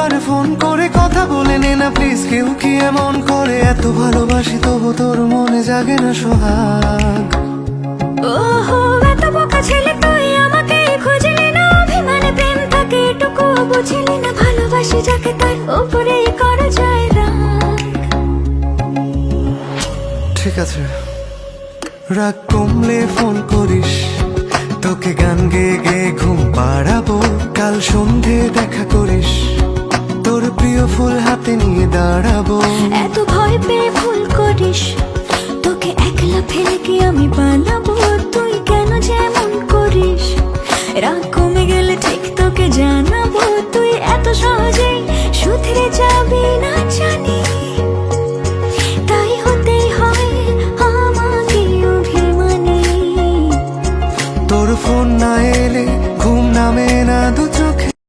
একবার ফোন করে কথা বলে নে না প্লিজ। কেউ কি এমন করে? এত ভালোবাসি তবু তোর মনে জাগে না সোহাগ। ওহো এত বোকা ছেলে তুই, আমাকে খুঁজলি না, অভিমানে প্রেম থাকে এটুকু বুঝলি না। ভালোবাসি যাকে তার উপরে করা যায় রাগ। ঠিক আছে, রাগ কমলে ফোন করিস, তোকে গান গেয়ে গেয়ে ঘুম পাড়াবো। কাল সন্ধে দেখা করিস, তোর প্রিয় ফুল হাতে নিয়ে দাঁড়াবো। এত ভয় পেয়ে ভুল করিস, তোকে একলা ফেলে কি আমি পালাবো? তুই কেন যেমন করিস? রাগ কমে গেলে ঠিক তোকে জানাবো। তুই এত সহজেই শুধরে যাবি না জানি, তাই হতেই হয় আমাকে অভিমানী। তোর ফোন না এলে ঘুম নামে না।